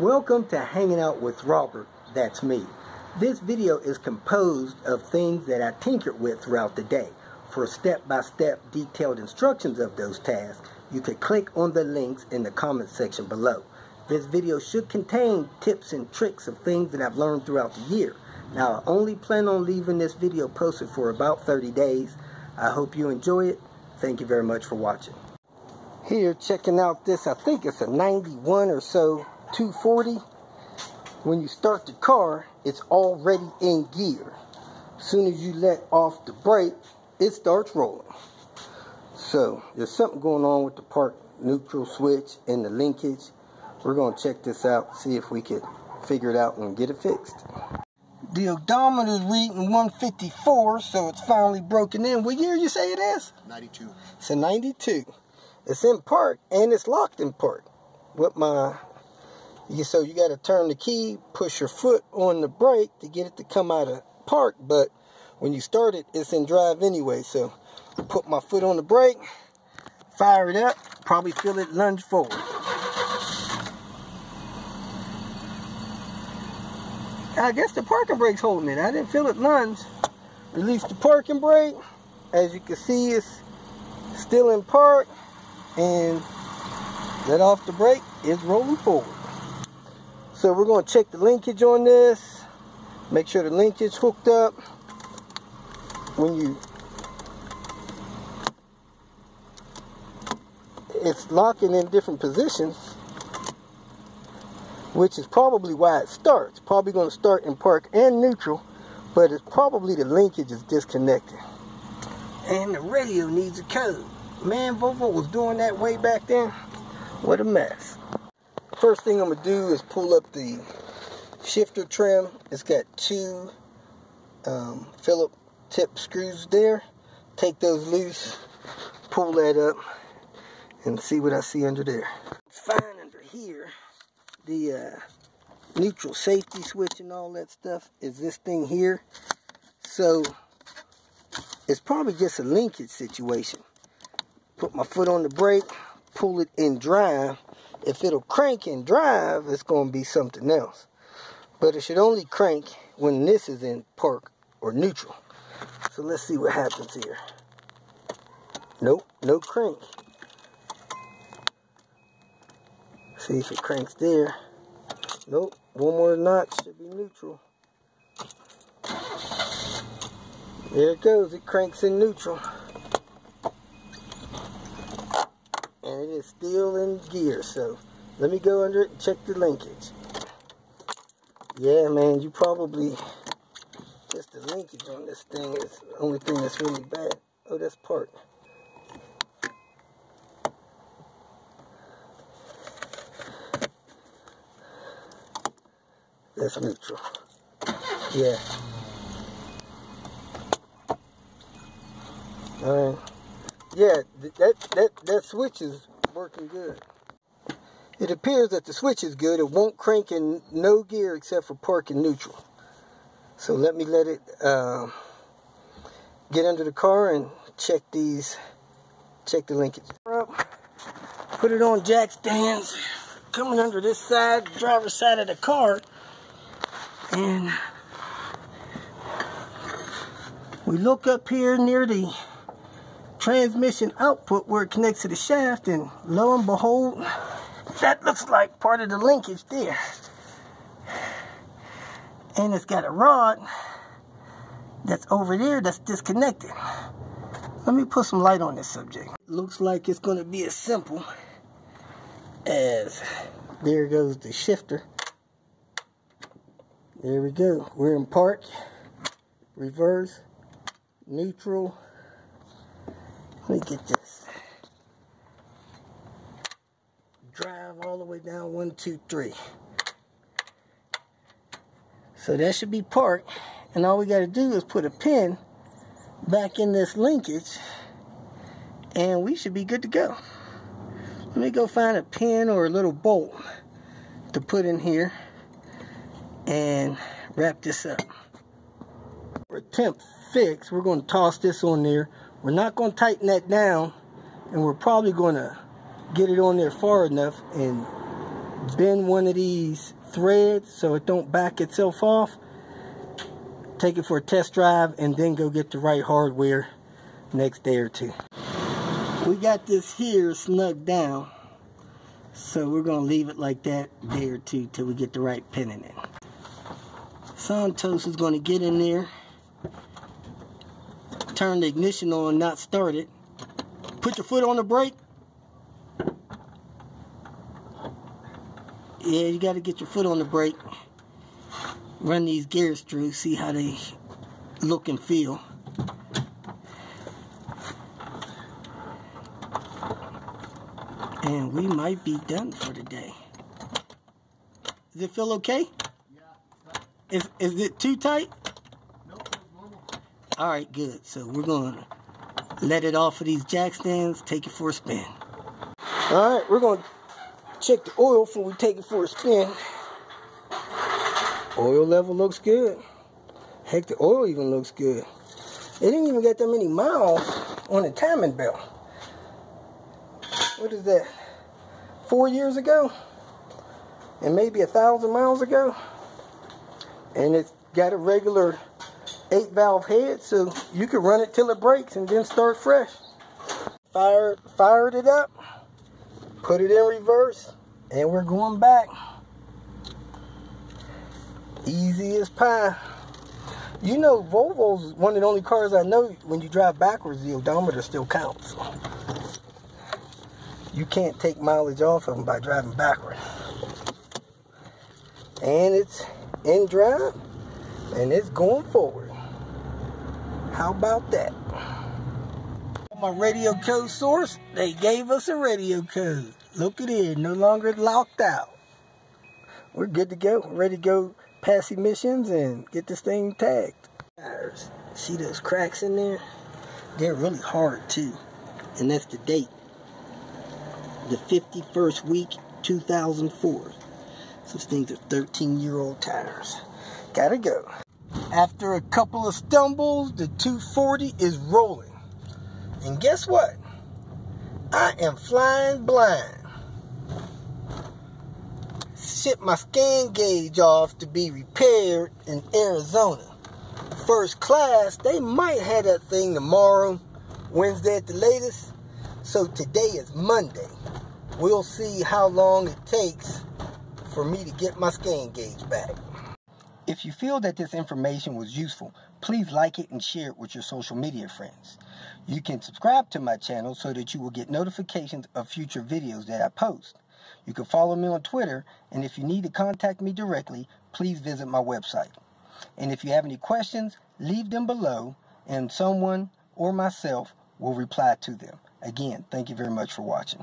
Welcome to Hanging Out with Robert, that's me. This video is composed of things that I tinkered with throughout the day. For step-by-step detailed instructions of those tasks, you could click on the links in the comment section below. This video should contain tips and tricks of things that I've learned throughout the year. Now, I only plan on leaving this video posted for about 30 days. I hope you enjoy it. Thank you very much for watching. Here, checking out this, I think it's a 91 or so 240. When you start the car, it's already in gear. As soon as you let off the brake, it starts rolling. So there's something going on with the park neutral switch and the linkage. We're going to check this out, see if we could figure it out and get it fixed. The odometer is reading 154, so it's finally broken in. What year you say it is? 92. It's a 92. It's in park and it's locked in park. So you got to turn the key, push your foot on the brake to get it to come out of park. But when you start it, it's in drive anyway. So I put my foot on the brake, fire it up, probably feel it lunge forward. I guess the parking brake's holding it. I didn't feel it lunge. Release the parking brake. As you can see, it's still in park. And let off the brake, it's rolling forward. So we're going to check the linkage on this. Make sure the linkage hooked up. It's locking in different positions, which is probably why it starts. Probably going to start in park and neutral, but it's probably the linkage is disconnected. And the radio needs a code. Man, Volvo was doing that way back then. What a mess. First thing I'm going to do is pull up the shifter trim. It's got two Phillips tip screws there. Take those loose, pull that up, and see what I see under there. Fine under here. The neutral safety switch and all that stuff is this thing here. So it's probably just a linkage situation. Put my foot on the brake, pull it in drive. If it'll crank in drive, it's going to be something else. But it should only crank when this is in park or neutral. So let's see what happens here. Nope, no crank. See if it cranks there. Nope, one more notch should be neutral. There it goes, it cranks in neutral. And it is still in gear, so let me go under it and check the linkage. Yeah, man, you probably, just the linkage on this thing is the only thing that's really bad. Oh, that's part. That's neutral. Yeah. Alright. Yeah, that switch is working good. It appears that the switch is good. It won't crank in no gear except for park and neutral. So let me let it get under the car and check the linkage. Put it on jack stands, coming under this side, driver's side of the car, and we look up here near the transmission output where it connects to the shaft, and lo and behold, that looks like part of the linkage there. And it's got a rod that's over there that's disconnected. Let me put some light on this subject. Looks like it's going to be as simple as, there goes the shifter. There we go. We're in park, reverse, neutral. Let me get this. Drive all the way down, 1, 2, 3. So that should be park. And all we got to do is put a pin back in this linkage, and we should be good to go. Let me go find a pin or a little bolt to put in here and wrap this up. For attempt fix, we're going to toss this on there. We're not going to tighten that down, and we're probably going to get it on there far enough and bend one of these threads so it don't back itself off. Take it for a test drive and then go get the right hardware next day or two. We got this here snugged down, so we're going to leave it like that a day or two till we get the right pinning in. Santos is going to get in there, turn the ignition on, not start it. Put your foot on the brake. Yeah, you got to get your foot on the brake. Run these gears through, see how they look and feel. And we might be done for the day. Does it feel okay? Yeah. Is it too tight? Nope, it's normal. Alright, good. So we're going to let it off of these jack stands, take it for a spin. Alright, we're going to check the oil before we take it for a spin. Oil level looks good. Heck, the oil even looks good. It didn't even get that many miles on the timing belt. What is that? 4 years ago? And maybe 1,000 miles ago? And it's got a regular 8-valve head, so you can run it till it breaks and then start fresh. Fired it up, put it in reverse, and we're going back. Easy as pie. You know, Volvo's one of the only cars I know when you drive backwards, the odometer still counts. You can't take mileage off of them by driving backwards. And it's in drive, and it's going forward. How about that? My radio code source, they gave us a radio code. Look at it, no longer locked out. We're good to go, ready to go pass emissions and get this thing tagged. See those cracks in there? They're really hard too. And that's the date. The 51st week, 2004. So these things are 13-year-old tires. Gotta go. After a couple of stumbles, the 240 is rolling. And guess what? I am flying blind. Shipped my scan gauge off to be repaired in Arizona. First class, they might have that thing tomorrow, Wednesday at the latest. So today is Monday. We'll see how long it takes for me to get my scan gauge back. If you feel that this information was useful, please like it and share it with your social media friends. You can subscribe to my channel so that you will get notifications of future videos that I post. You can follow me on Twitter, and if you need to contact me directly, please visit my website. And if you have any questions, leave them below, and someone or myself will reply to them. Again, thank you very much for watching.